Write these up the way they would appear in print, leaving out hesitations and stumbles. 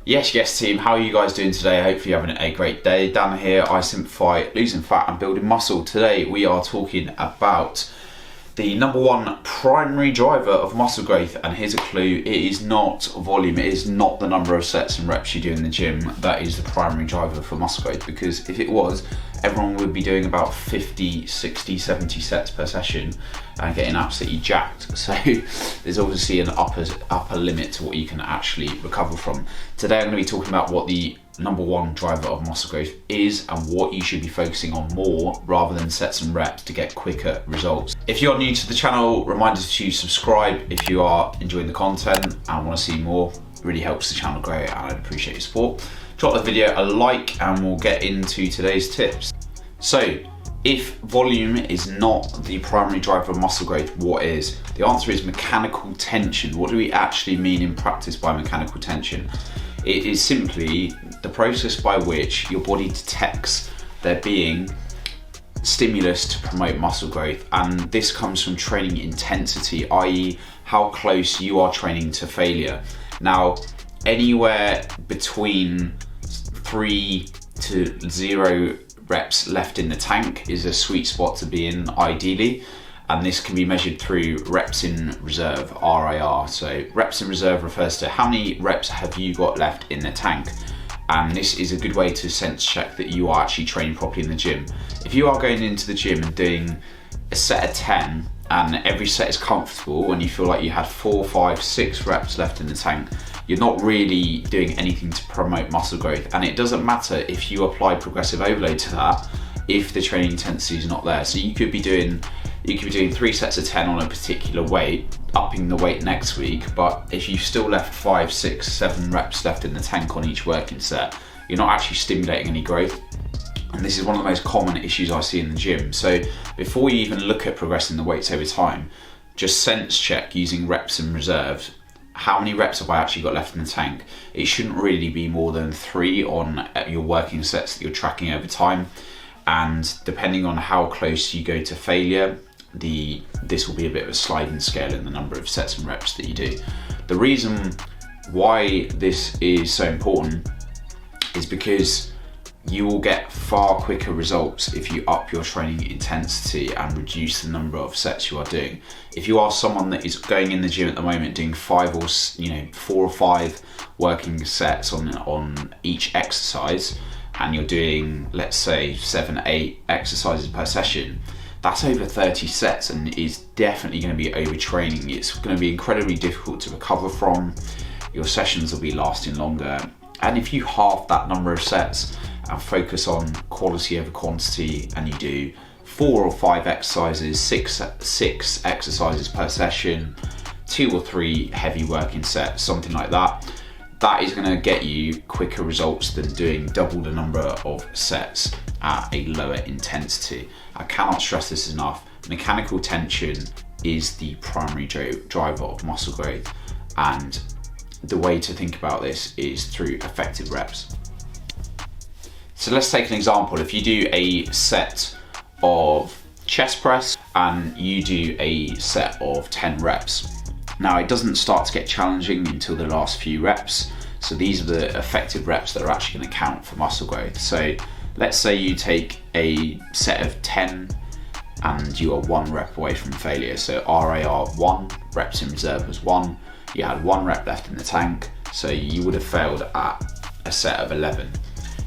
Yes team, how are you guys doing today? Hopefully you're having a great day. Dan here, I simplify losing fat and building muscle. Today we are talking about the number one primary driver of muscle growth, and here's a clue: it is not volume, it is not the number of sets and reps you do in the gym that is the primary driver for muscle growth, because if it was, everyone would be doing about 50, 60, 70 sets per session and getting absolutely jacked. So there's obviously an upper limit to what you can actually recover from. Today I'm going to be talking about what the number one driver of muscle growth is and what you should be focusing on more rather than sets and reps to get quicker results. If you're new to the channel, reminder to subscribe if you are enjoying the content and want to see more. It really helps the channel grow and I'd appreciate your support. Drop the video a like and we'll get into today's tips. So, if volume is not the primary driver of muscle growth, what is? The answer is mechanical tension. What do we actually mean in practice by mechanical tension? It is simply the process by which your body detects there being stimulus to promote muscle growth, and this comes from training intensity, i.e. how close you are training to failure. Now, anywhere between 3 to 0 reps left in the tank is a sweet spot to be in ideally, and this can be measured through reps in reserve, RIR. So reps in reserve refers to how many reps have you got left in the tank, and this is a good way to sense check that you are actually training properly in the gym. If you are going into the gym and doing a set of 10 and every set is comfortable and you feel like you had 4, 5, 6 reps left in the tank, you're not really doing anything to promote muscle growth. And it doesn't matter if you apply progressive overload to that if the training intensity is not there. So you could be doing 3 sets of 10 on a particular weight, upping the weight next week, but if you still left 5, 6, 7 reps left in the tank on each working set, you're not actually stimulating any growth. And this is one of the most common issues I see in the gym. So before you even look at progressing the weights over time, just sense check using reps in reserve. How many reps have I actually got left in the tank? It shouldn't really be more than 3 on your working sets that you're tracking over time. And depending on how close you go to failure, this will be a bit of a sliding scale in the number of sets and reps that you do. The reason why this is so important is because you will get far quicker results if you up your training intensity and reduce the number of sets you are doing. If you are someone that is going in the gym at the moment doing 4 or 5 working sets on each exercise, and you're doing, let's say, 7, 8 exercises per session, that's over 30 sets and is definitely going to be overtraining. It's going to be incredibly difficult to recover from. Your sessions will be lasting longer. And if you halve that number of sets and focus on quality over quantity, and you do 4 or 5 exercises, 6 exercises per session, 2 or 3 heavy working sets, something like that, that is going to get you quicker results than doing double the number of sets at a lower intensity. I cannot stress this enough. Mechanical tension is the primary driver of muscle growth, and the way to think about this is through effective reps. So let's take an example. If you do a set of chest press and you do a set of 10 reps. Now, it doesn't start to get challenging until the last few reps. So these are the effective reps that are actually going to count for muscle growth. So let's say you take a set of 10 and you are 1 rep away from failure. So RAR 1, reps in reserve was 1. You had 1 rep left in the tank, so you would have failed at a set of 11.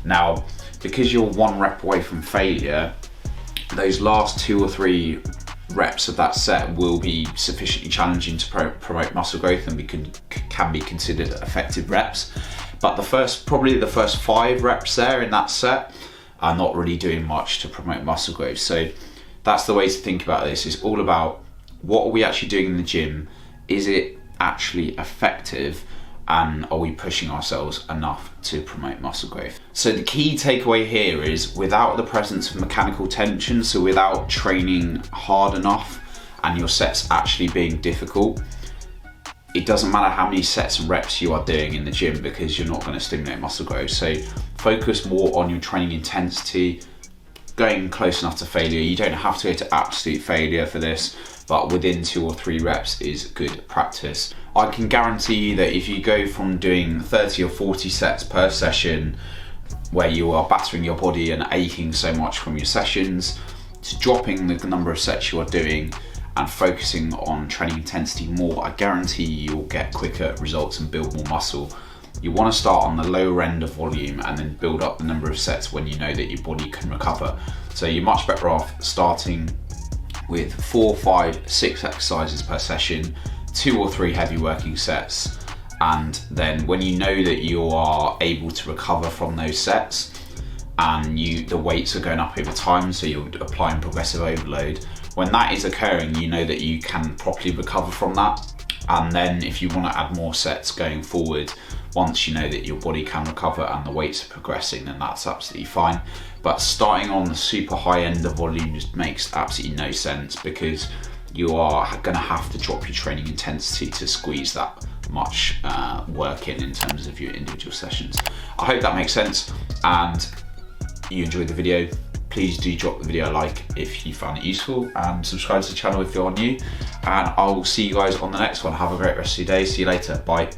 Now, because you're 1 rep away from failure, those last 2 or 3 reps of that set will be sufficiently challenging to promote muscle growth and can be considered effective reps. But probably the first 5 reps there in that set are not really doing much to promote muscle growth. So that's the way to think about this. It's all about what are we actually doing in the gym? Is it actually effective, and are we pushing ourselves enough to promote muscle growth? So the key takeaway here is, without the presence of mechanical tension, so without training hard enough and your sets actually being difficult, it doesn't matter how many sets and reps you are doing in the gym because you're not going to stimulate muscle growth. So focus more on your training intensity, going close enough to failure. You don't have to go to absolute failure for this, but within 2 or 3 reps is good practice. I can guarantee you that if you go from doing 30 or 40 sets per session, where you are battering your body and aching so much from your sessions, to dropping the number of sets you are doing and focusing on training intensity more, I guarantee you'll get quicker results and build more muscle. You want to start on the lower end of volume and then build up the number of sets when you know that your body can recover. So you're much better off starting with 4, 5, 6 exercises per session, 2 or 3 heavy working sets, and then when you know that you are able to recover from those sets and the weights are going up over time, so you're applying progressive overload, when that is occurring, you know that you can properly recover from that. And then if you want to add more sets going forward, once you know that your body can recover and the weights are progressing, then that's absolutely fine. But starting on the super high end of volume just makes absolutely no sense, because you are going to have to drop your training intensity to squeeze that much work in terms of your individual sessions. I hope that makes sense and you enjoyed the video. Please do drop the video a like if you found it useful, and subscribe to the channel if you're new, and I will see you guys on the next one. Have a great rest of your day. See you later. Bye.